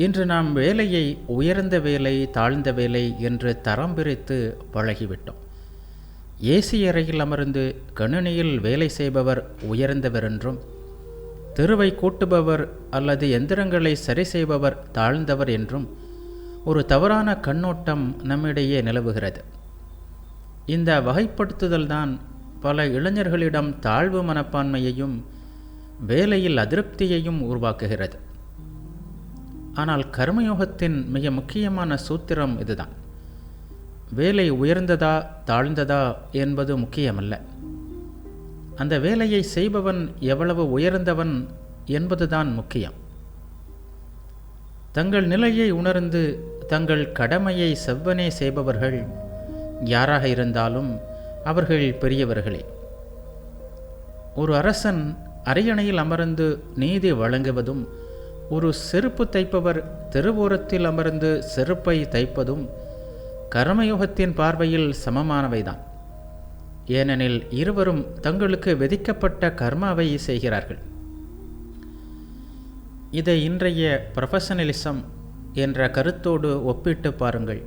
இன்று நாம் வேலையை உயர்ந்த வேலை, தாழ்ந்த வேலை என்று தரம் பிரித்து பழகிவிட்டோம். ஏசி அறையில் அமர்ந்து கணினியில் வேலை செய்பவர் உயர்ந்தவர் என்றும், தெருவை கூட்டுபவர் அல்லது எந்திரங்களை சரி செய்பவர் தாழ்ந்தவர் என்றும் ஒரு தவறான கண்ணோட்டம் நம்மிடையே நிலவுகிறது. இந்த வகைப்படுத்துதல்தான் பல இளைஞர்களிடம் தாழ்வு மனப்பான்மையையும் வேலையில் அதிருப்தியையும் உருவாக்குகிறது. ஆனால் கர்மயோகத்தின் மிக முக்கியமான சூத்திரம் இதுதான். வேலை உயர்ந்ததா தாழ்ந்ததா என்பது முக்கியமல்ல. அந்த வேலையை செய்பவன் எவ்வளவு உயர்ந்தவன் என்பதுதான் முக்கியம். தங்கள் நிலையை உணர்ந்து தங்கள் கடமையை செவ்வனே செய்பவர்கள் யாராக இருந்தாலும் அவர்கள் பெரியவர்களே. ஒரு அரசன் அரியணையில் அமர்ந்து நீதி வழங்குவதும், ஒரு செருப்பு தைப்பவர் தெருவோரத்தில் அமர்ந்து செருப்பை தைப்பதும் கர்மயோகத்தின் பார்வையில் சமமானவைதான். ஏனெனில் இருவரும் தங்களுக்கு விதிக்கப்பட்ட கர்மாவை செய்கிறார்கள். இதை இன்றைய ப்ரொஃபஷனலிசம் என்ற கருத்தோடு ஒப்பிட்டு பாருங்கள்.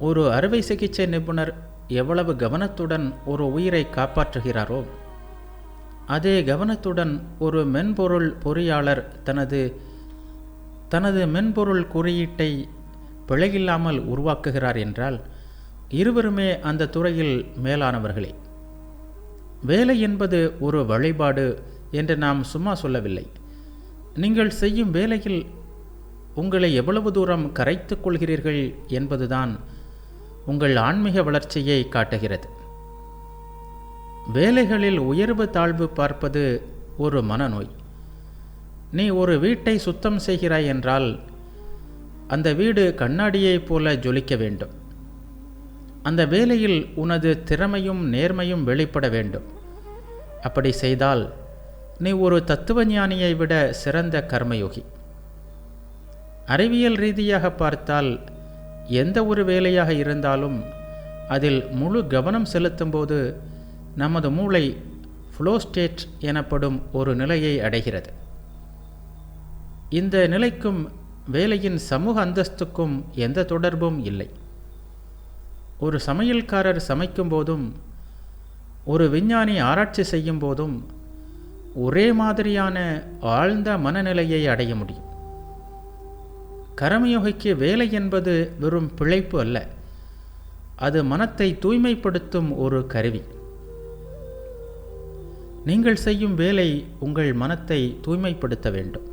ஒரு அறுவை சிகிச்சை நிபுணர் எவ்வளவு கவனத்துடன் ஒரு உயிரை காப்பாற்றுகிறாரோ, அதே கவனத்துடன் ஒரு மென்பொருள் பொறியாளர் தனது மென்பொருள் குறியீட்டை பிழையில்லாமல் உருவாக்குகிறார் என்றால் இருவருமே அந்த துறையில் மேலானவர்களே. வேலை என்பது ஒரு வழிபாடு என்று நாம் சும்மா சொல்லவில்லை. நீங்கள் செய்யும் வேலையில் உங்களை எவ்வளவு தூரம் கரைத்து கொள்கிறீர்கள் என்பதுதான் உங்கள் ஆன்மீக வளர்ச்சியை காட்டுகிறது. வேலைகளில் உயர்வு தாழ்வு பார்ப்பது ஒரு மனநோய். நீ ஒரு வீட்டை சுத்தம் செய்கிறாய் என்றால் அந்த வீடு கண்ணாடியைப் போல ஜொலிக்க வேண்டும். அந்த வேலையில் உனது திறமையும் நேர்மையும் வெளிப்பட வேண்டும். அப்படி செய்தால் நீ ஒரு தத்துவஞானியை விட சிறந்த கர்மயோகி. அறிவியல் ரீதியாக பார்த்தால் எந்த ஒரு வேலையாக இருந்தாலும் அதில் முழு கவனம் செலுத்தும்போது நமது மூளை ஃப்ளோ ஸ்டேட் எனப்படும் ஒரு நிலையை அடைகிறது. இந்த நிலைக்கும் வேலையின் சமூக அந்தஸ்துக்கும் எந்த தொடர்பும் இல்லை. ஒரு சமையல்காரர் சமைக்கும் போதும் ஒரு விஞ்ஞானி ஆராய்ச்சி செய்யும் போதும் ஒரே மாதிரியான ஆழ்ந்த மனநிலையை அடைய முடியும். கர்மயோகிக்கு வேலை என்பது வெறும் பிழைப்பு அல்ல, அது மனத்தை தூய்மைப்படுத்தும் ஒரு கருவி. நீங்கள் செய்யும் வேலை உங்கள் மனத்தை தூய்மைப்படுத்த வேண்டும்.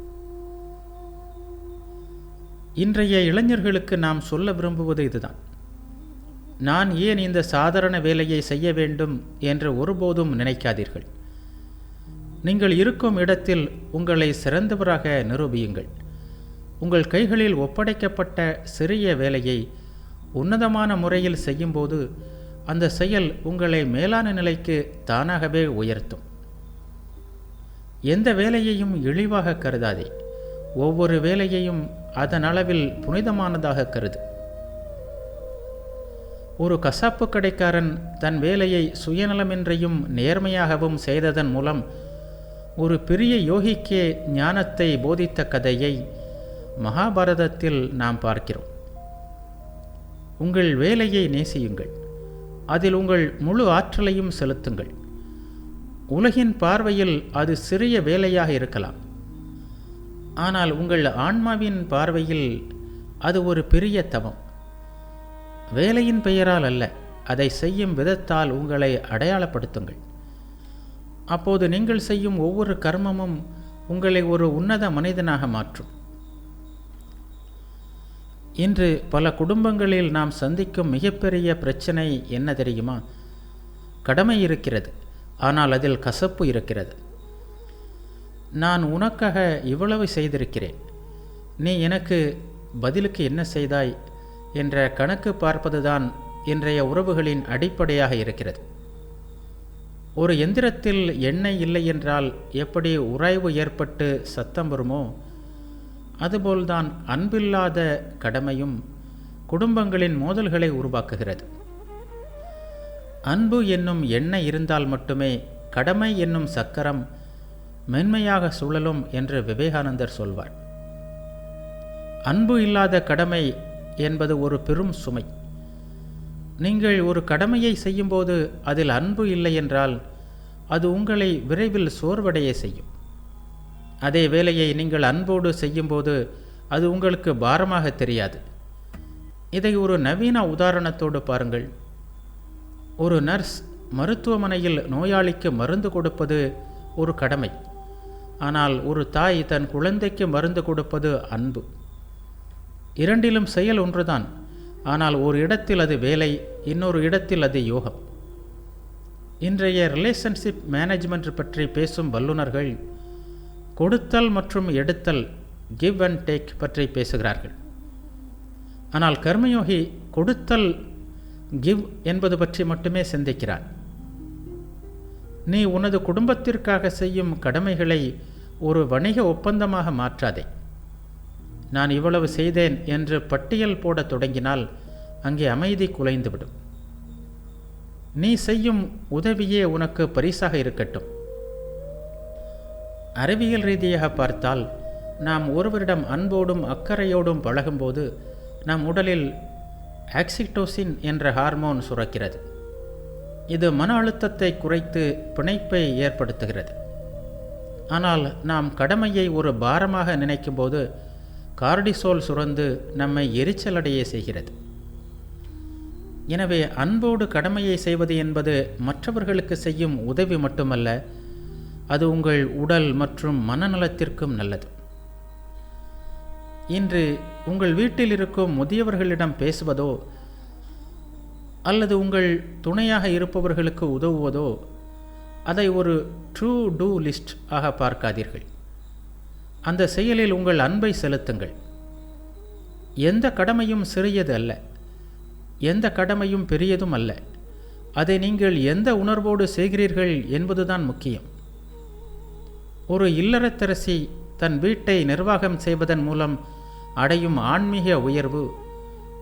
இன்றைய இளைஞர்களுக்கு நாம் சொல்ல விரும்புவது இதுதான். நான் ஏன் இந்த சாதாரண வேலையை செய்ய வேண்டும் என்று ஒருபோதும் நினைக்காதீர்கள். நீங்கள் இருக்கும் இடத்தில் உங்களை சிறந்தவராக நிரூபியுங்கள். உங்கள் கைகளில் ஒப்படைக்கப்பட்ட சிறிய வேலையை உன்னதமான முறையில் செய்யும்போது அந்த செயல் உங்களை மேலான நிலைக்கு தானாகவே உயர்த்தும். எந்த வேலையையும் இழிவாக கருதாதே. ஒவ்வொரு வேலையையும் அதன் அளவில் புனிதமானதாக கருது. ஒரு கசாப்பு கடைக்காரன் தன் வேலையை சுயநலமின்றியும் நேர்மையாகவும் செய்ததன் மூலம் ஒரு பெரிய யோகிக்கே ஞானத்தை போதித்த கதையை மகாபாரதத்தில் நாம் பார்க்கிறோம். உங்கள் வேலையை நேசியுங்கள். அதில் உங்கள் முழு ஆற்றலையும் செலுத்துங்கள். உலகின் பார்வையில் அது சிறிய வேலையாக இருக்கலாம். ஆனால் உங்கள் ஆன்மாவின் பார்வையில் அது ஒரு பெரிய தவம். வேலையின் பெயரால் அல்ல, அதை செய்யும் விதத்தால் உங்களை அடையாளப்படுத்துங்கள். அப்போது நீங்கள் செய்யும் ஒவ்வொரு கர்மமும் உங்களை ஒரு உன்னத மனிதனாக மாற்றும். இன்று பல குடும்பங்களில் நாம் சந்திக்கும் மிகப்பெரிய பிரச்சனை என்ன தெரியுமா? கடமை இருக்கிறது, ஆனால் அதில் கசப்பு இருக்கிறது. நான் உனக்காக இவ்வளவு செய்திருக்கிறேன், நீ எனக்கு பதிலுக்கு என்ன செய்தாய் என்ற கணக்கு பார்ப்பதுதான் இன்றைய உறவுகளின் அடிப்படையாக இருக்கிறது. ஒரு எந்திரத்தில் எண்ணெய் இல்லை என்றால் எப்படி உராய்வு ஏற்பட்டு சத்தம் வருமோ, அதுபோல்தான் அன்பில்லாத கடமையும் குடும்பங்களின் மோதல்களை உருவாக்குகிறது. அன்பு என்னும் எண்ணெய் இருந்தால் மட்டுமே கடமை என்னும் சக்கரம் மென்மையாக சுழலும் என்று விவேகானந்தர் சொல்வார். அன்பு இல்லாத கடமை என்பது ஒரு பெரும் சுமை. நீங்கள் ஒரு கடமையை செய்யும்போது அதில் அன்பு இல்லை என்றால் அது உங்களை விரைவில் சோர்வடைய செய்யும். அதே வேலையை நீங்கள் அன்போடு செய்யும்போது அது உங்களுக்கு பாரமாக தெரியாது. இதை ஒரு நவீன உதாரணத்தோடு பாருங்கள். ஒரு நர்ஸ் மருத்துவமனையில் நோயாளிக்கு மருந்து கொடுப்பது ஒரு கடமை. ஆனால் ஒரு தாய் தன் குழந்தைக்கு மருந்து கொடுப்பது அன்பு. இரண்டிலும் செயல் ஒன்றுதான். ஆனால் ஒரு இடத்தில் அது வேலை, இன்னொரு இடத்தில் அது யோகம். இன்றைய ரிலேஷன்ஷிப் மேனேஜ்மெண்ட் பற்றி பேசும் வல்லுநர்கள் கொடுத்தல் மற்றும் எடுத்தல், கிவ் அண்ட் டேக் பற்றி பேசுகிறார்கள். ஆனால் கர்மயோகி கொடுத்தல், கிவ் என்பது பற்றி மட்டுமே சிந்திக்கிறார். நீ உனது குடும்பத்திற்காக செய்யும் கடமைகளை ஒரு வணிக ஒப்பந்தமாக மாற்றாதே. நான் இவ்வளவு செய்தேன் என்று பட்டியல் போட தொடங்கினால் அங்கே அமைதி குலைந்துவிடும். நீ செய்யும் உதவியே உனக்கு பரிசாக இருக்கட்டும். அறிவியல் ரீதியாக பார்த்தால் நாம் ஒருவரிடம் அன்போடும் அக்கறையோடும் பழகும்போது நம் உடலில் ஆக்சிடோசின் என்ற ஹார்மோன் சுரக்கிறது. இது மன அழுத்தத்தை குறைத்து பிணைப்பை ஏற்படுத்துகிறது. ஆனால் நாம் கடமையை ஒரு பாரமாக நினைக்கும்போது கார்டிசோல் சுரந்து நம்மை எரிச்சலடைய செய்கிறது. எனவே அன்போடு கடமையை செய்வது என்பது மற்றவர்களுக்கு செய்யும் உதவி மட்டுமல்ல, அது உங்கள் உடல் மற்றும் மனநலத்திற்கும் நல்லது. இன்று உங்கள் வீட்டில் இருக்கும் முதியவர்களிடம் பேசுவதோ அல்லது உங்கள் துணையாக இருப்பவர்களுக்கு உதவுவதோ அதை ஒரு டு டூ லிஸ்ட் ஆக பார்க்காதீர்கள். அந்த செயலில் உங்கள் அன்பை செலுத்துங்கள். எந்த கடமையும் சிறியது அல்ல, எந்த கடமையும் பெரியதும் அல்ல. அதை நீங்கள் எந்த உணர்வோடு செய்கிறீர்கள் என்பதுதான் முக்கியம். ஒரு இல்லறத்தரசி தன் வீட்டை நிர்வாகம் செய்வதன் மூலம் அடையும் ஆன்மீக உயர்வு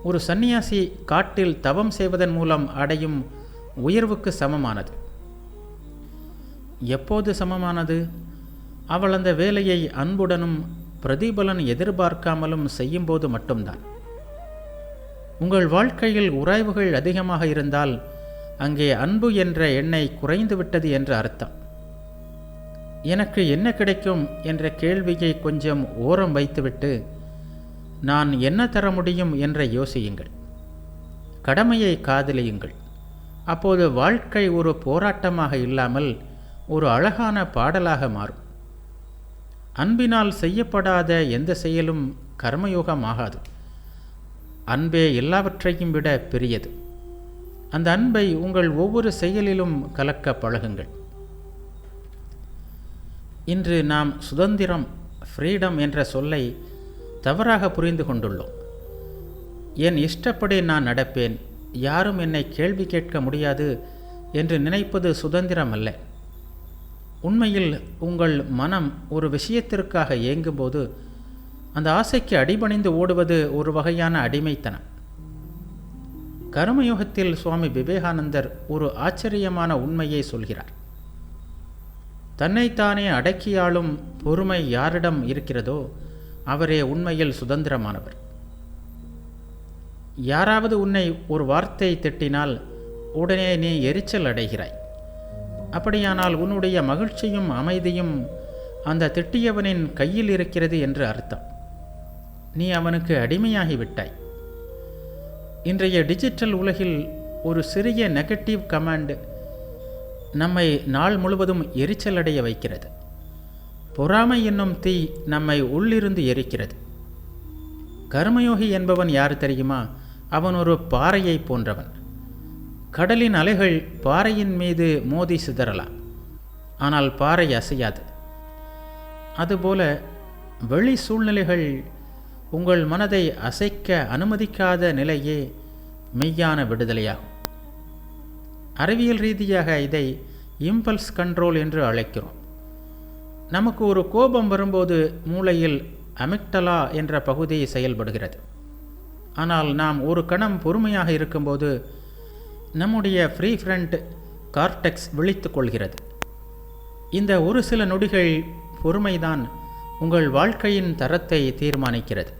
ஒரு சந்நியாசி காட்டில் தவம் செய்வதன் மூலம் அடையும் உயர்வுக்கு சமமானது. எப்போது சமமானது? அவள் அந்த வேலையை அன்புடனும் பிரதிபலன் எதிர்பார்க்காமலும் செய்யும்போது மட்டும்தான். உங்கள் வாழ்க்கையில் உராய்வுகள் அதிகமாக இருந்தால் அங்கே அன்பு என்ற எண்ணெய் குறைந்துவிட்டது என்று அர்த்தம். எனக்கு என்ன கிடைக்கும் என்ற கேள்வியை கொஞ்சம் ஓரம் வைத்துவிட்டு நான் என்ன தர முடியும் என்ற யோசியுங்கள். கடமையை காதலியுங்கள். அப்போது வாழ்க்கை ஒரு போராட்டமாக இல்லாமல் ஒரு அழகான பாடலாக மாறும். அன்பினால் செய்யப்படாத எந்த செயலும் கர்மயோகமாகாது. அன்பே எல்லாவற்றையும் விட பெரியது. அந்த அன்பை உங்கள் ஒவ்வொரு செயலிலும் கலக்க பழகுங்கள். இன்று நாம் சுதந்திரம், ஃப்ரீடம் என்ற சொல்லை தவறாக புரிந்து கொண்டுள்ளோம். என் இஷ்டப்படி நான் நடப்பேன், யாரும் என்னை கேள்வி கேட்க முடியாது என்று நினைப்பது சுதந்திரம் அல்ல. உண்மையில் உங்கள் மனம் ஒரு விஷயத்திற்காக ஏங்கும்போது அந்த ஆசைக்கு அடிபணிந்து ஓடுவது ஒரு வகையான அடிமைத்தனம். கர்மயோகத்தில் சுவாமி விவேகானந்தர் ஒரு ஆச்சரியமான உண்மையை சொல்கிறார். தன்னைத்தானே அடக்கியாளும் பொறுமை யாரிடம் இருக்கிறதோ அவரே உண்மையில் சுதந்திரமானவர். யாராவது உன்னை ஒரு வார்த்தை திட்டினால் உடனே நீ எரிச்சல் அடைகிறாய். அப்படியானால் உன்னுடைய மகிழ்ச்சியும் அமைதியும் அந்த திட்டியவனின் கையில் இருக்கிறது என்று அர்த்தம். நீ அவனுக்கு அடிமையாகிவிட்டாய். இன்றைய டிஜிட்டல் உலகில் ஒரு சிறிய நெகட்டிவ் கமாண்ட் நம்மை நாள் முழுவதும் எரிச்சலடைய வைக்கிறது. பொறாமை என்னும் தீ நம்மை உள்ளிருந்து எரிக்கிறது. கர்மயோகி என்பவன் யார் தெரியுமா? அவன் ஒரு பாறையை போன்றவன். கடலின் அலைகள் பாறையின் மீது மோதி சிதறலாம், ஆனால் பாறை அசையாது. அதுபோல வெளி சூழ்நிலைகள் உங்கள் மனதை அசைக்க அனுமதிக்காத நிலையே மெய்யான விடுதலையாகும். அறிவியல் ரீதியாக இதை இம்பல்ஸ் கண்ட்ரோல் என்று அழைக்கிறோம். நமக்கு ஒரு கோபம் வரும்போது மூளையில் அமிக்டலா என்ற பகுதி செயல்படுகிறது. ஆனால் நாம் ஒரு கணம் பொறுமையாக இருக்கும்போது நம்முடைய ப்ரீஃப்ரண்ட் கார்டெக்ஸ் விழித்து கொள்கிறது. இந்த ஒரு சில நொடிகள் பொறுமைதான் உங்கள் வாழ்க்கையின் தரத்தை தீர்மானிக்கிறது.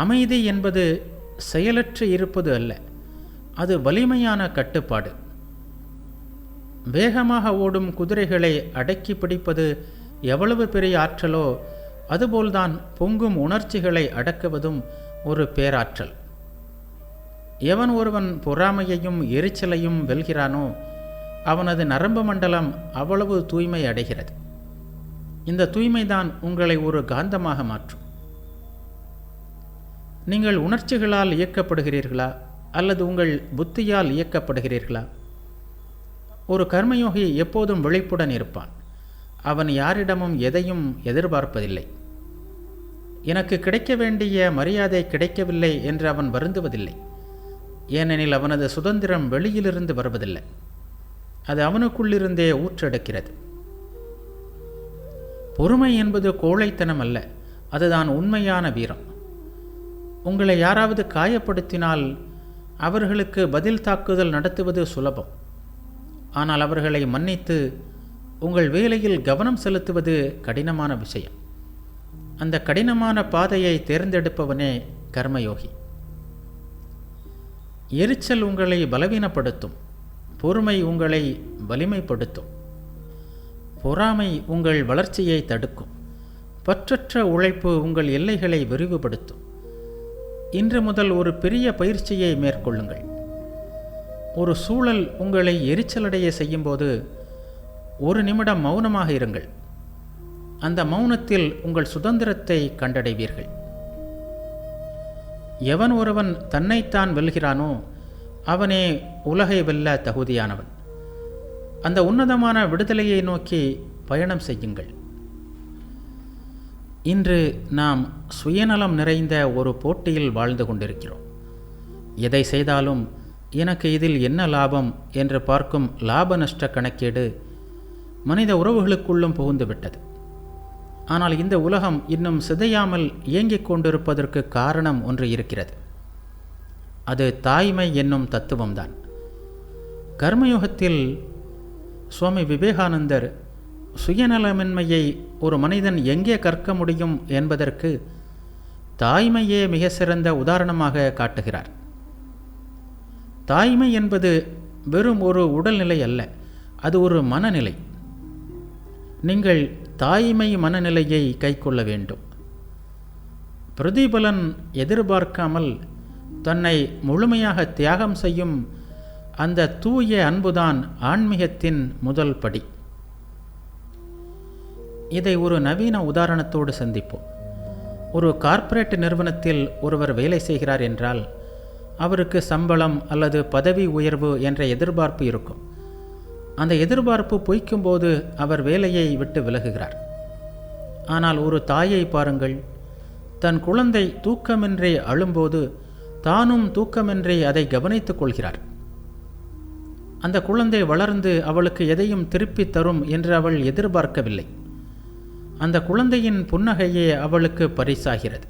அமைதி என்பது செயலற்று இருப்பது அல்ல, அது வலிமையான கட்டுப்பாடு. வேகமாக ஓடும் குதிரைகளை அடக்கி பிடிப்பது எவ்வளவு பெரிய ஆற்றலோ அதுபோல்தான் பொங்கும் உணர்ச்சிகளை அடக்குவதும் ஒரு பேராற்றல். எவன் ஒருவன் பொறாமையையும் எரிச்சலையும் வெல்கிறானோ அவனது நரம்பு மண்டலம் அவ்வளவு தூய்மை அடைகிறது. இந்த தூய்மைதான் உங்களை ஒரு காந்தமாக மாற்றும். நீங்கள் உணர்ச்சிகளால் இயக்கப்படுகிறீர்களா அல்லது உங்கள் புத்தியால் இயக்கப்படுகிறீர்களா? ஒரு கர்மயோகி எப்போதும் விழிப்புடன் இருப்பான். அவன் யாரிடமும் எதையும் எதிர்பார்ப்பதில்லை. எனக்கு கிடைக்க வேண்டிய மரியாதை கிடைக்கவில்லை என்று அவன் வருந்துவதில்லை. ஏனெனில் அவனது சுதந்திரம் வெளியிலிருந்து வருவதில்லை, அது அவனுக்குள்ளிருந்தே ஊற்றெடுக்கிறது. பொறுமை என்பது கோழைத்தனம் அல்ல, அதுதான் உண்மையான வீரம். உங்களை யாராவது காயப்படுத்தினால் அவர்களுக்கு பதில் தாக்குதல் நடத்துவது சுலபம். ஆனால் அவர்களை மன்னித்து உங்கள் வேலையில் கவனம் செலுத்துவது கடினமான விஷயம். அந்த கடினமான பாதையை தேர்ந்தெடுப்பவனே கர்மயோகி. எரிச்சல் உங்களை பலவீனப்படுத்தும், பொறுமை உங்களை வலிமைப்படுத்தும். பொறாமை உங்கள் வளர்ச்சியை தடுக்கும், பற்றற்ற உழைப்பு உங்கள் எல்லைகளை விரிவுபடுத்தும். இன்று முதல் ஒரு பெரிய பயிற்சியை மேற்கொள்ளுங்கள். ஒரு சூழல் உங்களை எரிச்சலடைய செய்யும்போது ஒரு நிமிடம் மௌனமாக இருங்கள். அந்த மௌனத்தில் உங்கள் சுதந்திரத்தை கண்டடைவீர்கள். எவன் ஒருவன் தன்னைத்தான் வெல்கிறானோ அவனே உலகை வெல்ல தகுதியானவன். அந்த உன்னதமான விடுதலையை நோக்கி பயணம் செய்யுங்கள். இன்று நாம் சுயநலம் நிறைந்த ஒரு போட்டியில் வாழ்ந்து கொண்டிருக்கிறோம். எதை செய்தாலும் எனக்கு இதில் என்ன லாபம் என்று பார்க்கும் லாப நஷ்ட கணக்கீடு மனித உறவுகளுக்குள்ளும் புகுந்துவிட்டது. ஆனால் இந்த உலகம் இன்னும் சிதையாமல் இயங்கிக் கொண்டிருப்பதற்கு காரணம் ஒன்று இருக்கிறது. அது தாய்மை என்னும் தத்துவம்தான். கர்மயுகத்தில் சுவாமி விவேகானந்தர் சுயநலமின்மையை ஒரு மனிதன் எங்கே கற்க முடியும் என்பதற்கு தாய்மையே மிக சிறந்த உதாரணமாக காட்டுகிறார். தாய்மை என்பது வெறும் ஒரு உடல்நிலை அல்ல, அது ஒரு மனநிலை. நீங்கள் தாய்மை மனநிலையை கைக்கொள்ள வேண்டும். பிரதிபலன் எதிர்பார்க்காமல் தன்னை முழுமையாக தியாகம் செய்யும் அந்த தூய அன்புதான் ஆன்மீகத்தின் முதல் படி. இதை ஒரு நவீன உதாரணத்தோடு சந்திப்போம். ஒரு கார்ப்பரேட் நிறுவனத்தில் ஒருவர் வேலை செய்கிறார் என்றால் அவருக்கு சம்பளம் அல்லது பதவி உயர்வு என்ற எதிர்பார்ப்பு இருக்கும். அந்த எதிர்பார்ப்பு பொய்க்கும்போது அவர் வேலையை விட்டு விலகுகிறார். ஆனால் ஒரு தாயை பாருங்கள், தன் குழந்தை தூக்கமின்றி அழும்போது தானும் தூக்கமின்றி அதை கவனித்துக் கொள்கிறார். அந்த குழந்தை வளர்ந்து அவளுக்கு எதையும் திருப்பி தரும் என்று அவள் எதிர்பார்க்கவில்லை. அந்த குழந்தையின் புன்னகையே அவளுக்கு பரிசாகிறது.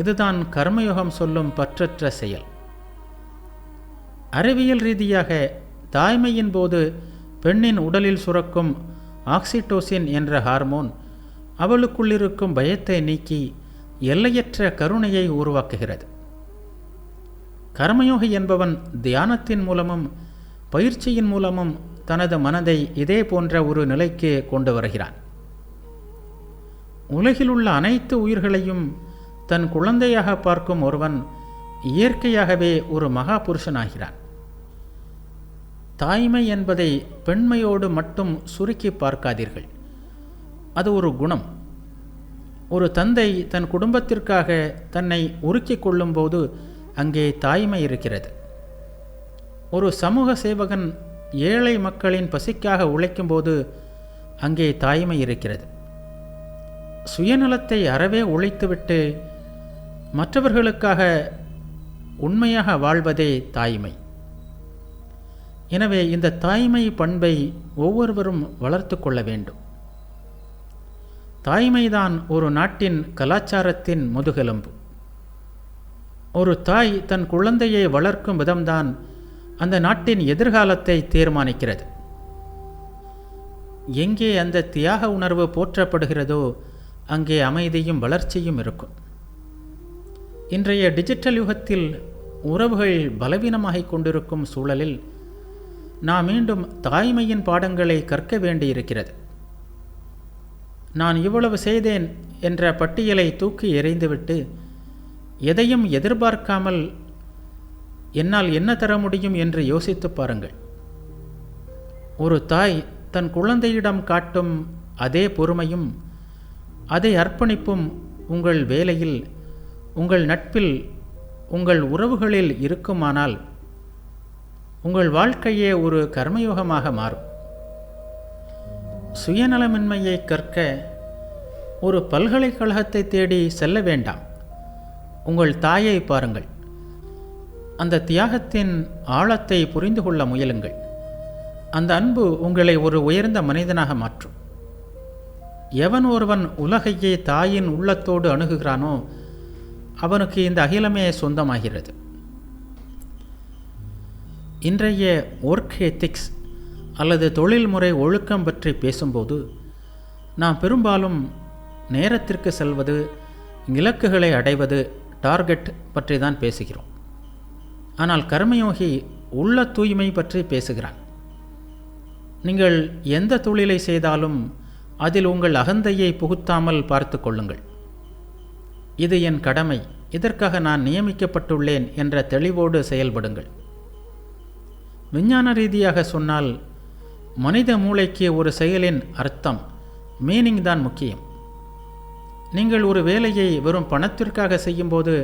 இதுதான் கர்மயோகம் சொல்லும் பற்றற்ற செயல். அறிவியல் ரீதியாக தாய்மையின் போது பெண்ணின் உடலில் சுரக்கும் ஆக்சிடோசின் என்ற ஹார்மோன் அவளுக்குள்ளிருக்கும் பயத்தை நீக்கி எல்லையற்ற கருணையை உருவாக்குகிறது. கர்மயோகி என்பவன் தியானத்தின் மூலமும் பயிற்சியின் மூலமும் தனது மனதை இதே போன்ற ஒரு நிலைக்கு கொண்டு வருகிறான். உலகிலுள்ள அனைத்து உயிர்களையும் தன் குழந்தையாக பார்க்கும் ஒருவன் இயற்கையாகவே ஒரு மகா புருஷனாகிறான். தாய்மை என்பதை பெண்மையோடு மட்டும் சுருக்கி பார்க்காதீர்கள். அது ஒரு குணம். ஒரு தந்தை தன் குடும்பத்திற்காக தன்னை உருக்கிக் கொள்ளும்போது அங்கே தாய்மை இருக்கிறது. ஒரு சமூக சேவகன் ஏழை மக்களின் பசிக்காக உழைக்கும்போது அங்கே தாய்மை இருக்கிறது. சுயநலத்தை அறவே ஒழித்துவிட்டு மற்றவர்களுக்காக உண்மையாக வாழ்வதே தாய்மை. எனவே இந்த தாய்மை பண்பை ஒவ்வொருவரும் வளர்த்து கொள்ள வேண்டும். தாய்மைதான் ஒரு நாட்டின் கலாச்சாரத்தின் முதுகெலும்பு. ஒரு தாய் தன் குழந்தையை வளர்க்கும் விதம்தான் அந்த நாட்டின் எதிர்காலத்தை தீர்மானிக்கிறது. எங்கே அந்த தியாக உணர்வு போற்றப்படுகிறதோ அங்கே அமைதியும் வளர்ச்சியும் இருக்கும். இன்றைய டிஜிட்டல் யுகத்தில் உறவுகள் பலவீனமாகிக் கொண்டிருக்கும் சூழலில் நாம் மீண்டும் தாய்மையின் பாடங்களை கற்க வேண்டியிருக்கிறது. நான் இவ்வளவு செய்தேன் என்ற பட்டியலை தூக்கி எறிந்துவிட்டு எதையும் எதிர்பார்க்காமல் என்னால் என்ன தர முடியும் என்று யோசித்து பாருங்கள். ஒரு தாய் தன் குழந்தையிடம் காட்டும் அதே பொறுமையும் அதே அர்ப்பணிப்பும் உங்கள் வேலையில், உங்கள் நட்பில், உங்கள் உறவுகளில் இருக்குமானால் உங்கள் வாழ்க்கையே ஒரு கர்மயோகமாக மாறும். சுயநலமின்மையை கற்க ஒரு பல்கலைக்கழகத்தை தேடி செல்ல வேண்டாம். உங்கள் தாயை பாருங்கள். அந்த தியாகத்தின் ஆழத்தை புரிந்து கொள்ள முயலுங்கள். அந்த அன்பு உங்களை ஒரு உயர்ந்த மனிதனாக மாற்றும். எவன் ஒருவன் உலகையே தாயின் உள்ளத்தோடு அணுகுகிறானோ அவனுக்கு இந்த அகிலமே சொந்தமாகிறது. இன்றைய ஒர்க் எத்திக்ஸ் அல்லது தொழில்முறை ஒழுக்கம் பற்றி பேசும்போது நாம் பெரும்பாலும் நேரத்திற்கு செல்வது, இலக்குகளை அடைவது, டார்கெட் பற்றி தான் பேசுகிறோம். ஆனால் கர்மயோகி உள்ள தூய்மை பற்றி பேசுகிறான். நீங்கள் எந்த தொழிலை செய்தாலும் அதில் உங்கள் அகந்தையை புகுத்தாமல் பார்த்து கொள்ளுங்கள். இது என் கடமை, இதற்காக நான் நியமிக்கப்பட்டுள்ளேன் என்ற தெளிவோடு செயல்படுங்கள். விஞ்ஞான ரீதியாக சொன்னால் மனித மூளைக்கு ஒரு செயலின் அர்த்தம், மீனிங் தான் முக்கியம். நீங்கள் ஒரு வேலையை வெறும் பணத்திற்காக செய்யும்போது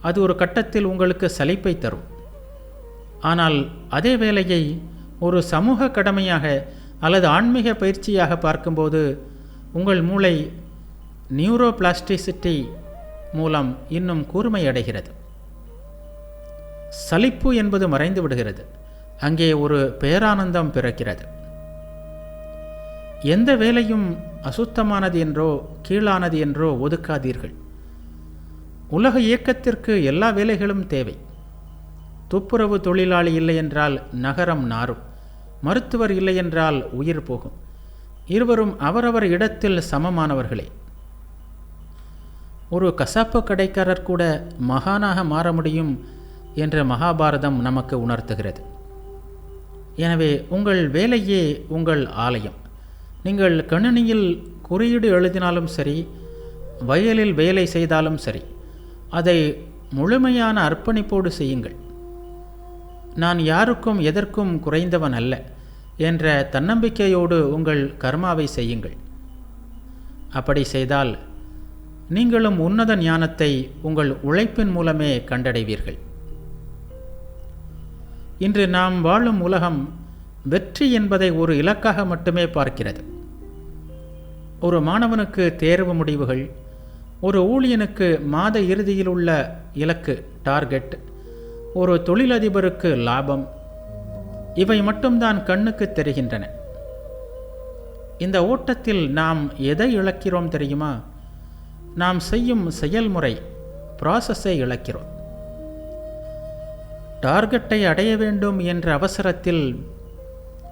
அது ஒரு கட்டத்தில் உங்களுக்கு சலிப்பை தரும். ஆனால் அதே வேலையை ஒரு சமூக கடமையாக அல்லது ஆன்மீக பயிற்சியாக பார்க்கும்போது உங்கள் மூளை நியூரோபிளாஸ்டிசிட்டி மூலம் இன்னும் கூர்மை அடைகிறது. சலிப்பு என்பது மறைந்து விடுகிறது. அங்கே ஒரு பேரானந்தம் பிறக்கிறது. எந்த வேலையும் அசுத்தமானது என்றோ கீழானது என்றோ ஒதுக்காதீர்கள். உலக இயக்கத்திற்கு எல்லா வேலைகளும் தேவை. துப்புரவு தொழிலாளி இல்லை என்றால் நகரம் நாறும். மருத்துவர் இல்லை என்றால் உயிர் போகும். இருவரும் அவரவர் இடத்தில் சமமானவர்களே. ஒரு கசாப்பு கடைக்காரர் கூட மகானாக மாற முடியும் என்ற மகாபாரதம் நமக்கு உணர்த்துகிறது. எனவே உங்கள் வேலையே உங்கள் ஆலயம். நீங்கள் கணினியில் குறியீடு எழுதினாலும் சரி, வயலில் வேலை செய்தாலும் சரி, அதை முழுமையான அர்ப்பணிப்போடு செய்யுங்கள். நான் யாருக்கும் எதற்கும் குறைந்தவன் அல்ல என்ற தன்னம்பிக்கையோடு உங்கள் கர்மாவை செய்யுங்கள். அப்படி செய்தால் நீங்களும் உன்னத ஞானத்தை உங்கள் உழைப்பின் மூலமே கண்டடைவீர்கள். இன்று நாம் வாழும் உலகம் வெற்றி என்பதை ஒரு இலக்காக மட்டுமே பார்க்கிறது. ஒரு மாணவனுக்கு தேர்வு முடிவுகள், ஒரு ஊழியனுக்கு மாத இறுதியில் உள்ள இலக்கு டார்கெட், ஒரு தொழிலதிபருக்கு லாபம், இவை மட்டும்தான் கண்ணுக்கு தெரிகின்றன. இந்த ஓட்டத்தில் நாம் எதை இழக்கிறோம் தெரியுமா? நாம் செய்யும் செயல்முறை, ப்ராசஸை இழக்கிறோம். டார்கெட்டை அடைய வேண்டும் என்ற அவசரத்தில்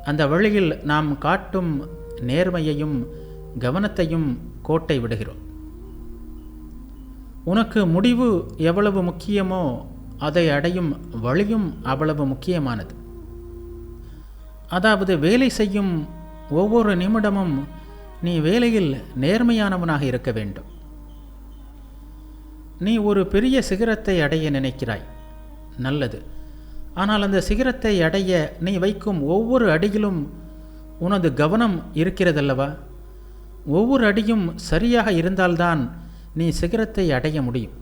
அந்த வழியில் நாம் காட்டும் நேர்மையையும் கவனத்தையும் கோட்டை விடுகிறோம். உனக்கு முடிவு எவ்வளவு முக்கியமோ அதை அடையும் வழியும் அவ்வளவு முக்கியமானது. அதாவது வேலை செய்யும் ஒவ்வொரு நிமிடமும் நீ வேலையில் நேர்மையானவனாக இருக்க வேண்டும். நீ ஒரு பெரிய சிகரத்தை அடைய நினைக்கிறாய், நல்லது. ஆனால் அந்த சிகரத்தை அடைய நீ வைக்கும் ஒவ்வொரு அடியிலும் உனது கவனம் இருக்கிறதல்லவா? ஒவ்வொரு அடியும் சரியாக இருந்தால்தான் நீ சிகரத்தை அடைய முடியும்.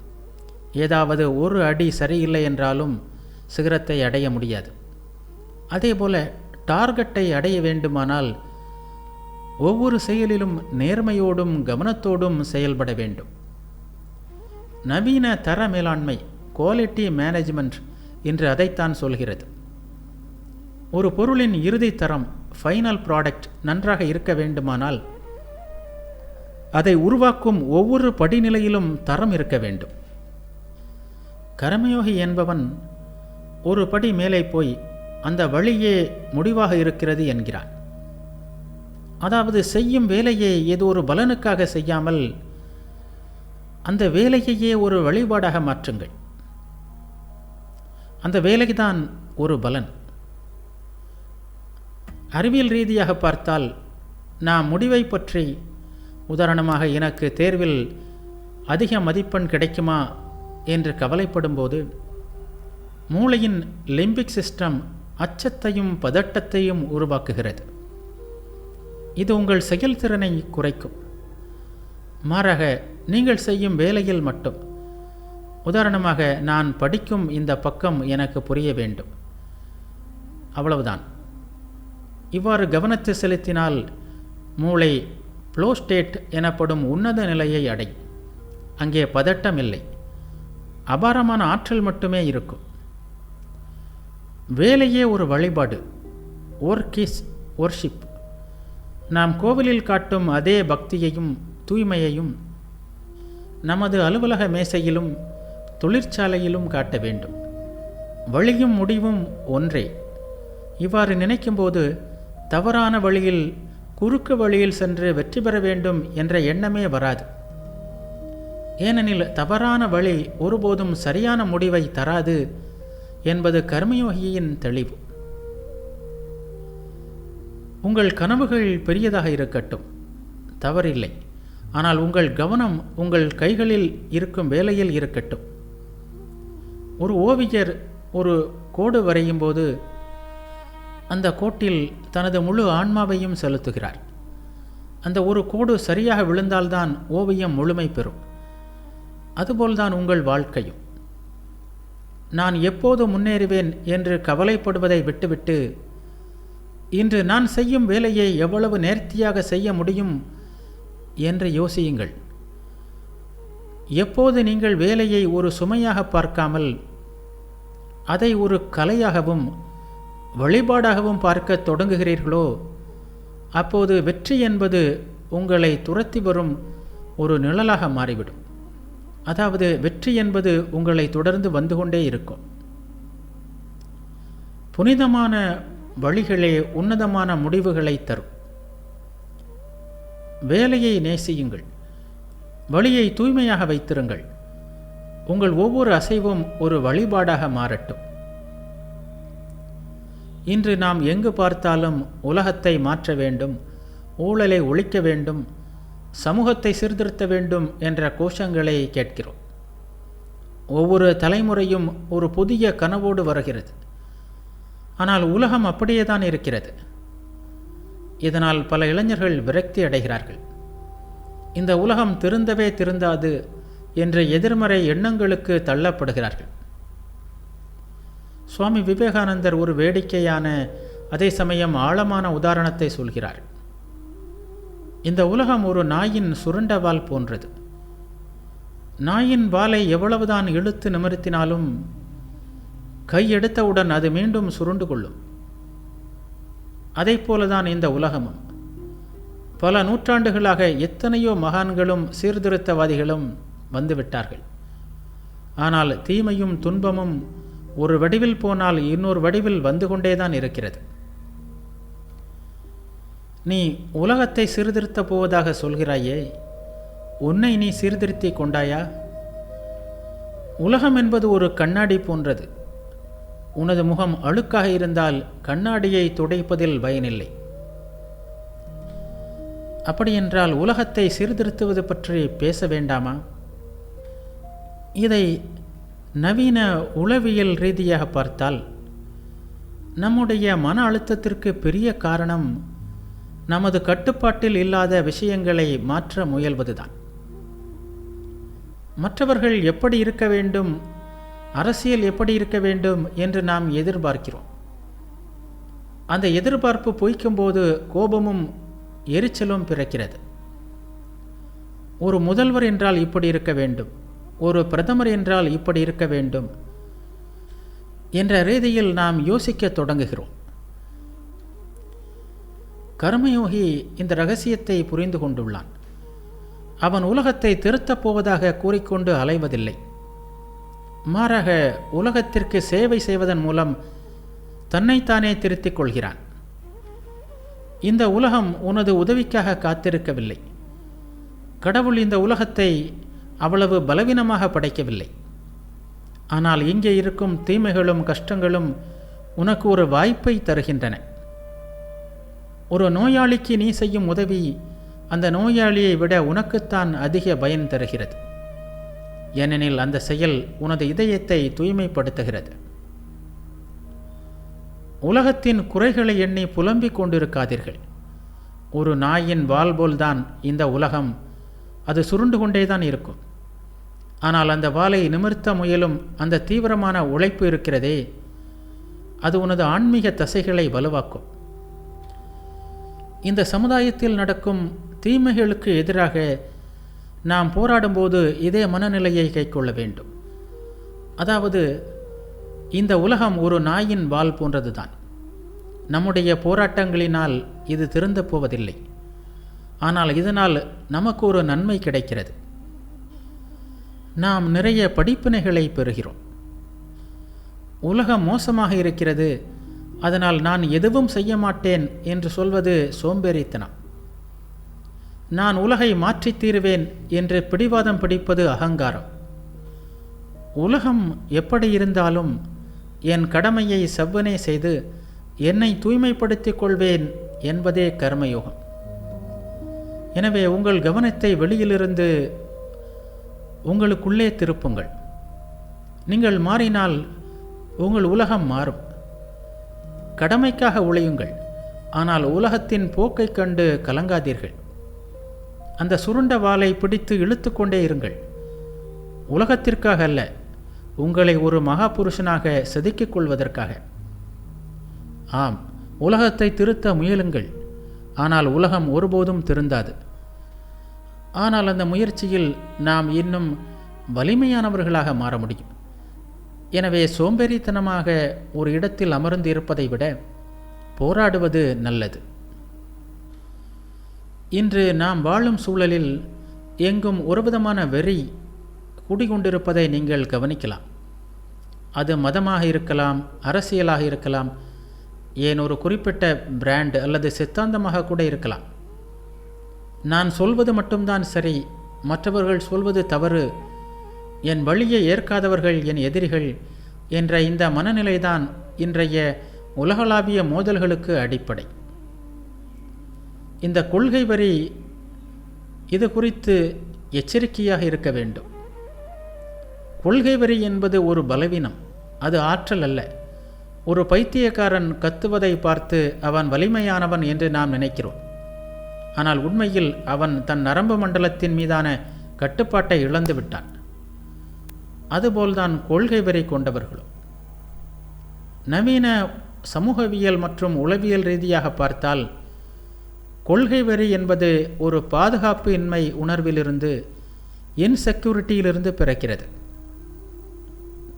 ஏதாவது ஒரு அடி சரியில்லை என்றாலும் சிகரத்தை அடைய முடியாது. அதேபோல டார்கெட்டை அடைய வேண்டுமானால் ஒவ்வொரு செயலிலும் நேர்மையோடும் கவனத்தோடும் செயல்பட வேண்டும். நவீன தர மேலாண்மை, குவாலிட்டி மேனேஜ்மெண்ட் என்று அதைத்தான் சொல்கிறது. ஒரு பொருளின் இறுதி தரம், ஃபைனல் ப்ராடக்ட் நன்றாக இருக்க வேண்டுமானால் அதை உருவாக்கும் ஒவ்வொரு படிநிலையிலும் தரம் இருக்க வேண்டும். கர்மயோகி என்பவன் ஒரு படி மேலே போய் அந்த வழியே முடிவாக இருக்கிறது என்கிறான். அதாவது செய்யும் வேலையை ஏதோ ஒரு பலனுக்காக செய்யாமல் அந்த வேலையையே ஒரு வழிபாடாக மாற்றுங்கள். அந்த வேலைதான் ஒரு பலன். அறிவியல் ரீதியாக பார்த்தால் நாம் முடிவை பற்றி, உதாரணமாக எனக்கு தேர்வில் அதிக மதிப்பெண் கிடைக்குமா என்று கவலைப்படும்போது மூளையின் லிம்பிக் சிஸ்டம் அச்சத்தையும் பதட்டத்தையும் உருவாக்குகிறது. இது உங்கள் செயல்திறனை குறைக்கும். மாறாக நீங்கள் செய்யும் வேலையில் மட்டும், உதாரணமாக நான் படிக்கும் இந்த பக்கம் எனக்கு புரிய வேண்டும், அவ்வளவுதான். இவ்வாறு கவனத்தை செலுத்தினால் மூளை ஃப்ளோ ஸ்டேட் எனப்படும் உன்னத நிலையை அடையும். அங்கே பதட்டம் இல்லை, அபாரமான ஆற்றல் மட்டுமே இருக்கும். வேலையே ஒரு வழிபாடு, ஒர்க் இஸ் ஒர்ஷிப். நாம் கோவிலில் காட்டும் அதே பக்தியையும் தூய்மையையும் நமது அலுவலக மேசையிலும் தொழிற்சாலையிலும் காட்ட வேண்டும். வழியும் முடிவும் ஒன்றே. இவ்வாறு நினைக்கும்போது தவறான வழியில், குறுக்கு வழியில் சென்று வெற்றி பெற வேண்டும் என்ற எண்ணமே வராது. ஏனெனில் தவறான வழி ஒருபோதும் சரியான முடிவை தராது என்பது கர்மயோகியின் தெளிவு. உங்கள் கனவுகள் பெரியதாக இருக்கட்டும், தவறில்லை. ஆனால் உங்கள் கவனம் உங்கள் கைகளில் இருக்கும் வேலையில் இருக்கட்டும். ஒரு ஓவியர் ஒரு கோடு வரையும் போது அந்த கோட்டில் தனது முழு ஆன்மாவையும் செலுத்துகிறார். அந்த ஒரு கோடு சரியாக விழுந்தால்தான் ஓவியம் முழுமை பெறும். அதுபோல்தான் உங்கள் வாழ்க்கையும். நான் எப்போது முன்னேறுவேன் என்று கவலைப்படுவதை விட்டுவிட்டு, இன்று நான் செய்யும் வேலையை எவ்வளவு நேர்த்தியாக செய்ய முடியும் என்று யோசியுங்கள். எப்போது நீங்கள் வேலையை ஒரு சுமையாக பார்க்காமல் அதை ஒரு கலையாகவும் வழிபாடாகவும் பார்க்க தொடங்குகிறீர்களோ, அப்போது வெற்றி என்பது உங்களை துரத்தி வரும் ஒரு நிழலாக மாறிவிடும். அதாவது வெற்றி என்பது உங்களை தொடர்ந்து வந்து கொண்டே இருக்கும். புனிதமான வழிகளே உன்னதமான முடிவுகளை தரும். வேலையை நேசியுங்கள், வழியை தூய்மையாக வைத்திருங்கள். உங்கள் ஒவ்வொரு அசைவும் ஒரு வழிபாடாக மாறட்டும். இன்று நாம் எங்கு பார்த்தாலும் உலகத்தை மாற்ற வேண்டும், ஊழலை ஒழிக்க வேண்டும், சமூகத்தை சீர்திருத்த வேண்டும் என்ற கோஷங்களை கேட்கிறோம். ஒவ்வொரு தலைமுறையும் ஒரு புதிய கனவோடு வருகிறது. ஆனால் உலகம் அப்படியே தான் இருக்கிறது. இதனால் பல இளைஞர்கள் விரக்தி அடைகிறார்கள். இந்த உலகம் திருந்தவே திருந்தாது என்ற எதிர்மறை எண்ணங்களுக்கு தள்ளப்படுகிறார்கள். சுவாமி விவேகானந்தர் ஒரு வேடிக்கையான, அதே சமயம் ஆழமான உதாரணத்தை சொல்கிறார். இந்த உலகம் ஒரு நாயின் சுருண்ட வால் போன்றது. நாயின் வாலை எவ்வளவுதான் இழுத்து நிமிர்த்தினாலும் கை எடுத்தவுடன் அது மீண்டும் சுருண்டு கொள்ளும். அதை போலதான் இந்த உலகமும். பல நூற்றாண்டுகளாக எத்தனையோ மகான்களும் சீர்திருத்தவாதிகளும் வந்துவிட்டார்கள். ஆனால் தீமையும் துன்பமும் ஒரு வடிவில் போனால் இன்னொரு வடிவில் வந்து கொண்டேதான் இருக்கிறது. நீ உலகத்தை சீர்திருத்தப் போவதாக சொல்கிறாயே, உன்னை நீ சீர்திருத்தி கொண்டாயா? உலகம் என்பது ஒரு கண்ணாடி போன்றது. உனது முகம் அழுக்காக இருந்தால் கண்ணாடியை துடைப்பதில் பயனில்லை. அப்படியென்றால் உலகத்தை சீர்திருத்துவது பற்றி பேச வேண்டாமா? இதை நவீன உளவியல் ரீதியாக பார்த்தால் நம்முடைய மன அழுத்தத்திற்கு பெரிய காரணம் நமது கட்டுப்பாட்டில் இல்லாத விஷயங்களை மாற்ற முயல்வதுதான். மற்றவர்கள் எப்படி இருக்க வேண்டும், அரசியல் எப்படி இருக்க வேண்டும் என்று நாம் எதிர்பார்க்கிறோம். அந்த எதிர்பார்ப்பு பொய்க்கும்போது கோபமும் எரிச்சலும் பிறக்கிறது. ஒரு முதல்வர் என்றால் இப்படி இருக்க வேண்டும், ஒரு பிரதமர் என்றால் இப்படி இருக்க வேண்டும் என்ற ரீதியில் நாம் யோசிக்க தொடங்குகிறோம். கர்மயோகி இந்த இரகசியத்தை புரிந்து கொண்டுள்ளான். அவன் உலகத்தை திருத்தப் போவதாக கூறிக்கொண்டு அலைவதில்லை. மாறாக உலகத்திற்கு சேவை செய்வதன் மூலம் தன்னைத்தானே திருத்திக் கொள்கிறான். இந்த உலகம் உனது உதவிக்காக காத்திருக்கவில்லை. கடவுள் இந்த உலகத்தை அவ்வளவு பலவீனமாக படைக்கவில்லை. ஆனால் இங்கே இருக்கும் தீமைகளும் கஷ்டங்களும் உனக்கு ஒரு வாய்ப்பை தருகின்றன. ஒரு நோயாளிக்கு நீ செய்யும் உதவி அந்த நோயாளியை விட உனக்குத்தான் அதிக பயன் தருகிறது. ஏனெனில் அந்த செயல் உனது இதயத்தை தூய்மைப்படுத்துகிறது. உலகத்தின் குறைகளை எண்ணி புலம்பிக் கொண்டிருக்காதீர்கள். ஒரு நாயின் வால் போல்தான் இந்த உலகம். அது சுருண்டு கொண்டேதான் இருக்கும். ஆனால் அந்த வாலை நிமிர்த்த முயலும் அந்த தீவிரமான உழைப்பு இருக்கிறதே, அது உனது ஆன்மீக தசைகளை வலுவாக்கும். இந்த சமுதாயத்தில் நடக்கும் தீமைகளுக்கு எதிராக நாம் போராடும்போது இதே மனநிலையை கைக்கொள்ள வேண்டும். அதாவது இந்த உலகம் ஒரு நாயின் வால் போன்றதுதான். நம்முடைய போராட்டங்களினால் இது திருந்தப் போவதில்லை. ஆனால் இதனால் நமக்கு ஒரு நன்மை கிடைக்கிறது. நாம் நிறைய படிப்பினைகளை பெறுகிறோம். உலகம் மோசமாக இருக்கிறது, அதனால் நான் எதுவும் செய்ய மாட்டேன் என்று சொல்வது சோம்பேறித்தனம். நான் உலகை மாற்றித் தீருவேன் என்று பிடிவாதம் பிடிப்பது அகங்காரம். உலகம் எப்படி இருந்தாலும் என் கடமையை செவ்வனே செய்து என்னை தூய்மைப்படுத்திக் கொள்வேன் என்பதே கர்மயோகம். எனவே உங்கள் கவனத்தை வெளியிலிருந்து உங்களுக்குள்ளே திருப்புங்கள். நீங்கள் மாறினால் உங்கள் உலகம் மாறும். கடமைக்காக உழையுங்கள், ஆனால் உலகத்தின் போக்கைக் கண்டு கலங்காதீர்கள். அந்த சுருண்ட வாளை பிடித்து இழுத்து கொண்டே இருங்கள். உலகத்திற்காக அல்ல, உங்களை ஒரு மகா புருஷனாக செதுக்கிக் கொள்வதற்காக. ஆம், உலகத்தை திருத்த முயலுங்கள், ஆனால் உலகம் ஒருபோதும் திருந்தாது. ஆனால் அந்த முயற்சியில் நாம் இன்னும் வலிமையானவர்களாக மாற முடியும். எனவே சோம்பேறித்தனமாக ஒரு இடத்தில் அமர்ந்து இருப்பதை விட போராடுவது நல்லது. இன்று நாம் வாழும் சூழலில் எங்கும் ஒருவிதமான வெறி குடிகொண்டிருப்பதை நீங்கள் கவனிக்கலாம். அது மதமாக இருக்கலாம், அரசியலாக இருக்கலாம், ஏன் ஒரு குறிப்பிட்ட பிராண்ட் அல்லது சித்தாந்தமாக கூட இருக்கலாம். நான் சொல்வது மட்டும்தான் சரி, மற்றவர்கள் சொல்வது தவறு, என் வழியை ஏற்காதவர்கள் என் எதிரிகள் என்ற இந்த மனநிலைதான் இன்றைய உலகளாவிய மோதல்களுக்கு அடிப்படை. இந்த கொள்கை வரி இது குறித்து எச்சரிக்கையாக இருக்க வேண்டும். கொள்கை வரி என்பது ஒரு பலவீனம், அது ஆற்றல் அல்ல. ஒரு பைத்தியக்காரன் கத்துவதை பார்த்து அவன் வலிமையானவன் என்று நாம் நினைக்கிறோம். ஆனால் உண்மையில் அவன் தன் நரம்பு மண்டலத்தின் மீதான கட்டுப்பாட்டை இழந்து விட்டான். அதுபோல்தான் கொள்கை வரி கொண்டவர்களும். நவீன சமூகவியல் மற்றும் உளவியல் ரீதியாக பார்த்தால் கொள்கை வரி என்பது ஒரு பாதுகாப்பு இன்மை உணர்விலிருந்து, இன்செக்யூரிட்டியிலிருந்து பிறக்கிறது.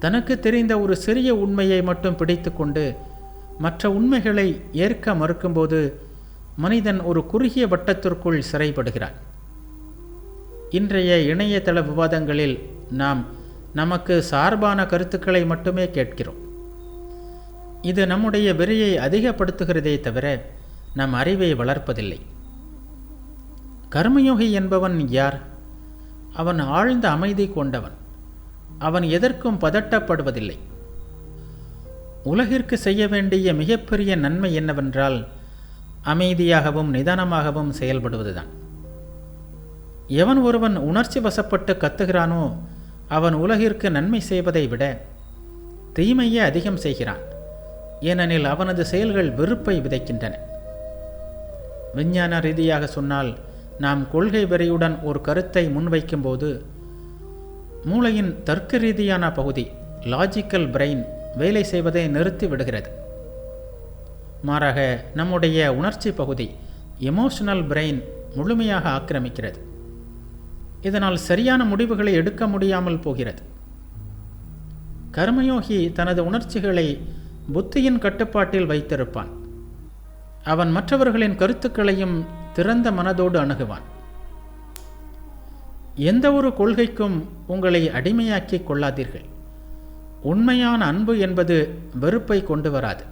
தனக்கு தெரிந்த ஒரு சிறிய உண்மையை மட்டும் பிடித்து கொண்டு மற்ற உண்மைகளை ஏற்க மறுக்கும்போது மனிதன் ஒரு குறுகிய வட்டத்திற்குள் சிறைப்படுகிறான். இன்றைய இணையதள விவாதங்களில் நாம் நமக்கு சார்பான கருத்துக்களை மட்டுமே கேட்கிறோம். இது நம்முடைய வெறியை அதிகப்படுத்துகிறதே தவிர நம் அறிவை வளர்ப்பதில்லை. கர்மயோகி என்பவன் யார்? அவன் ஆழ்ந்த அமைதி கொண்டவன். அவன் எதற்கும் பதட்டப்படுவதில்லை. உலகிற்கு செய்ய வேண்டிய மிகப்பெரிய நன்மை என்னவென்றால் அமைதியாகவும் நிதானமாகவும் செயல்படுவதுதான். எவன் ஒருவன் உணர்ச்சி வசப்பட்டு கத்துகிறானோ அவன் உலகிற்கு நன்மை செய்வதை விட தீமையே அதிகம் செய்கிறான். ஏனெனில் அவனது செயல்கள் வெறுப்பை விதைக்கின்றன. விஞ்ஞான ரீதியாக சொன்னால், நாம் கொள்கை வெறியுடன் ஒரு கருத்தை முன்வைக்கும்போது மூளையின் தர்க்க ரீதியான பகுதி, லாஜிக்கல் பிரெயின், வேலை செய்வதை நிறுத்தி விடுகிறது. மாறாக நம்முடைய உணர்ச்சி பகுதி, எமோஷனல் பிரெயின், முழுமையாக ஆக்கிரமிக்கிறது. இதனால் சரியான முடிவுகளை எடுக்க முடியாமல் போகிறது. கர்மயோகி தனது உணர்ச்சிகளை புத்தியின் கட்டுப்பாட்டில் வைத்திருப்பான். அவன் மற்றவர்களின் கருத்துக்களையும் திறந்த மனதோடு அணுகுவான். எந்த ஒரு கொள்கைக்கும் உங்களை அடிமையாக்கிக் கொள்ளாதீர்கள். உண்மையான அன்பு என்பது வெறுப்பை கொண்டு வராது.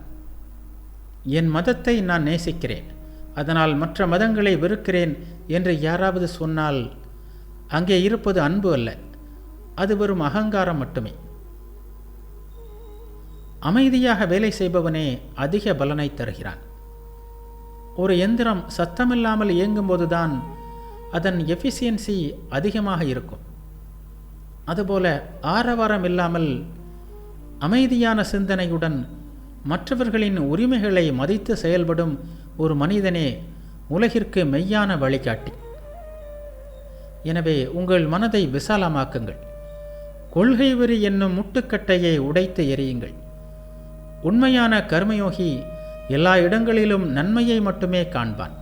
என் மதத்தை நான் நேசிக்கிறேன், அதனால் மற்ற மதங்களை வெறுக்கிறேன் என்று யாராவது சொன்னால் அங்கே இருப்பது அன்பு அல்ல, அது வெறும் அகங்காரம் மட்டுமே. அமைதியாக வேலை செய்பவனே அதிக பலனை தருகிறான். ஒரு எந்திரம் சத்தமில்லாமல் இயங்கும்போதுதான் அதன் எஃபிசியன்சி அதிகமாக இருக்கும். அதுபோல ஆரவாரம் இல்லாமல் அமைதியான சிந்தனையுடன் மற்றவர்களின் உரிமைகளை மதித்து செயல்படும் ஒரு மனிதனே உலகிற்கு மெய்யான வழிகாட்டி. எனவே உங்கள் மனதை விசாலமாக்குங்கள். கொள்கை வெறி என்னும் முட்டுக்கட்டையை உடைத்து எறியுங்கள். உண்மையான கர்மயோகி எல்லா இடங்களிலும் நன்மையை மட்டுமே காண்பான்.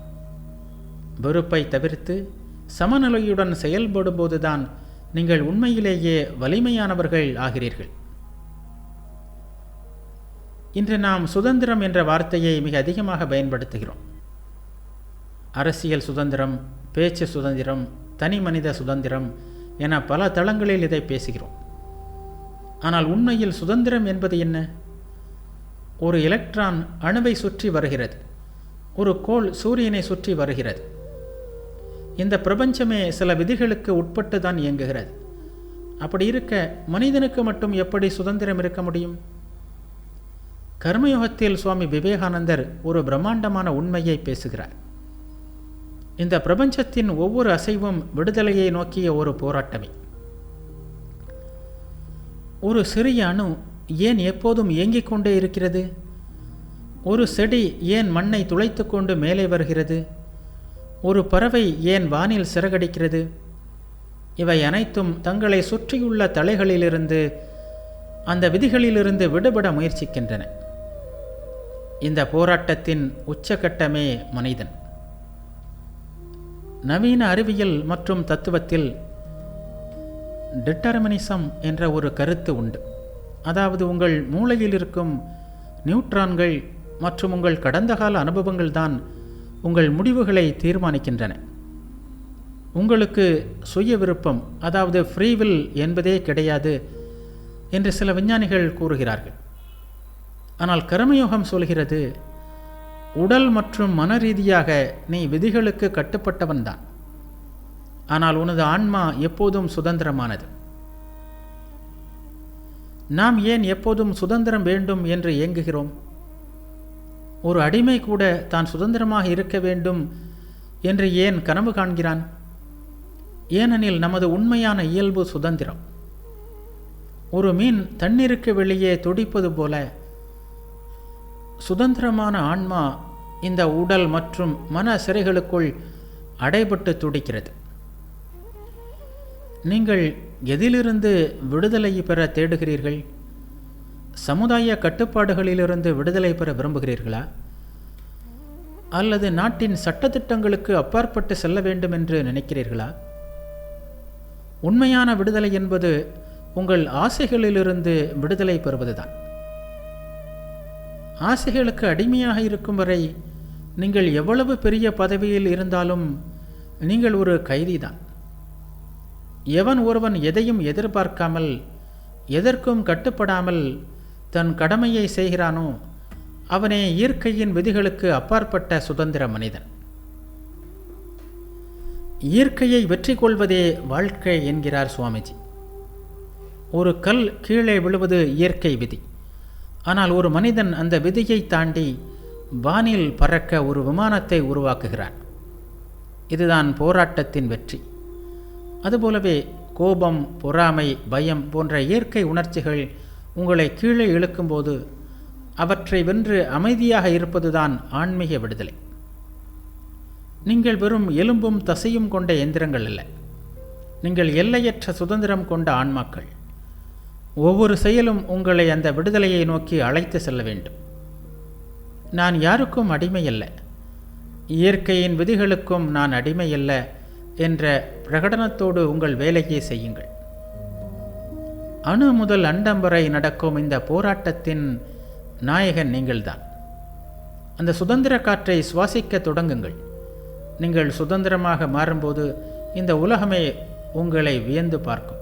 வெறுப்பை தவிர்த்து சமநிலையுடன் செயல்படும்போதுதான் நீங்கள் உண்மையிலேயே வலிமையானவர்கள் ஆகிறீர்கள். இன்று நாம் சுதந்திரம் என்ற வார்த்தையை மிக அதிகமாக பயன்படுத்துகிறோம். அரசியல் சுதந்திரம், பேச்சு சுதந்திரம், தனி மனித சுதந்திரம் என பல தளங்களில் இதை பேசுகிறோம். ஆனால் உண்மையில் சுதந்திரம் என்பது என்ன? ஒரு எலக்ட்ரான் அணுவை சுற்றி வருகிறது, ஒரு கோள் சூரியனை சுற்றி வருகிறது. இந்த பிரபஞ்சமே சில விதிகளுக்கு உட்பட்டு தான் இயங்குகிறது. அப்படி இருக்க மனிதனுக்கு மட்டும் எப்படி சுதந்திரம் இருக்க முடியும்? கர்மயோகத்தில் சுவாமி விவேகானந்தர் ஒரு பிரம்மாண்டமான உண்மையை பேசுகிறார். இந்த பிரபஞ்சத்தின் ஒவ்வொரு அசைவும் விடுதலையை நோக்கிய ஒரு போராட்டமே. ஒரு சிறிய அணு ஏன் எப்போதும் இயங்கிக் கொண்டே இருக்கிறது? ஒரு செடி ஏன் மண்ணை துளைத்து கொண்டு மேலே வருகிறது? ஒரு பறவை ஏன் வானில் சிறகடிக்கிறது? இவை அனைத்தும் தங்களை சுற்றியுள்ள தலைகளிலிருந்து, அந்த விதிகளிலிருந்து விடுபட முயற்சிக்கின்றன. இந்த போராட்டத்தின் உச்சகட்டமே மனிதன். நவீன அறிவியல் மற்றும் தத்துவத்தில் டிட்டர்மினிசம் என்ற ஒரு கருத்து உண்டு. அதாவது உங்கள் மூளையில் இருக்கும் நியூட்ரான்கள் மற்றும் உங்கள் கடந்த கால அனுபவங்கள் தான் உங்கள் முடிவுகளை தீர்மானிக்கின்றன. உங்களுக்கு சுய விருப்பம், அதாவது ஃப்ரீவில் என்பதே கிடையாது என்று சில விஞ்ஞானிகள் கூறுகிறார்கள். ஆனால் கர்மயோகம் சொல்கிறது, உடல் மற்றும் மன ரீதியாக நீ விதிகளுக்கு கட்டுப்பட்டவன்தான். ஆனால் உனது ஆன்மா எப்போதும் சுதந்திரமானது. நாம் ஏன் எப்போதும் சுதந்திரம் வேண்டும் என்று ஏங்குகிறோம்? ஒரு அடிமை கூட தான் சுதந்திரமாக இருக்க வேண்டும் என்று ஏன் கனவு காண்கிறான்? ஏனெனில் நமது உண்மையான இயல்பு சுதந்திரம். ஒரு மீன் தண்ணீருக்கு வெளியே துடிப்பது போல சுதந்திரமான ஆன்மா இந்த உடல் மற்றும் மன சிறைகளுக்குள் அடைபட்டு துடிக்கிறது. நீங்கள் எதிலிருந்து விடுதலை பெற தேடுகிறீர்கள்? சமுதாய கட்டுப்பாடுகளிலிருந்து விடுதலை பெற விரும்புகிறீர்களா? அல்லது நாட்டின் சட்டத்திட்டங்களுக்கு அப்பாற்பட்டு செல்ல வேண்டும் என்று நினைக்கிறீர்களா? உண்மையான விடுதலை என்பது உங்கள் ஆசைகளிலிருந்து விடுதலை பெறுவதுதான். ஆசைகளுக்கு அடிமையாக இருக்கும் வரை நீங்கள் எவ்வளவு பெரிய பதவியில் இருந்தாலும் நீங்கள் ஒரு கைதிதான். எவன் ஒருவன் எதையும் எதிர்பார்க்காமல், எதற்கும் கட்டுப்படாமல் தன் கடமையை செய்கிறானோ அவனே இயற்கையின் விதிகளுக்கு அப்பாற்பட்ட சுதந்திர மனிதன். இயற்கையை வெற்றி கொள்வதே வாழ்க்கை என்கிறார் சுவாமிஜி. ஒரு கல் கீழே விழுவது இயற்கை விதி. ஆனால் ஒரு மனிதன் அந்த விதியை தாண்டி வானில் பறக்க ஒரு விமானத்தை உருவாக்குகிறான். இதுதான் போராட்டத்தின் வெற்றி. அதுபோலவே கோபம், பொறாமை, பயம் போன்ற இயற்கை உணர்ச்சிகள் உங்களை கீழே இழுக்கும்போது அவற்றை வென்று அமைதியாக இருப்பதுதான் ஆன்மீக விடுதலை. நீங்கள் வெறும் எலும்பும் தசையும் கொண்ட எந்திரங்கள் அல்ல. நீங்கள் எல்லையற்ற சுதந்திரம் கொண்ட ஆன்மாக்கள். ஒவ்வொரு செயலும் உங்களை அந்த விடுதலையை நோக்கி அழைத்து செல்ல வேண்டும். நான் யாருக்கும் அடிமையல்ல, இயற்கையின் விதிகளுக்கும் நான் அடிமையல்ல என்ற பிரகடனத்தோடு உங்கள் வேலையை செய்யுங்கள். அணு முதல் அண்டம் வரை நடக்கும் இந்த போராட்டத்தின் நாயகன் நீங்கள்தான். அந்த சுதந்திர காற்றை சுவாசிக்க தொடங்குங்கள். நீங்கள் சுதந்திரமாக மாறும்போது இந்த உலகமே உங்களை வியந்து பார்க்கும்.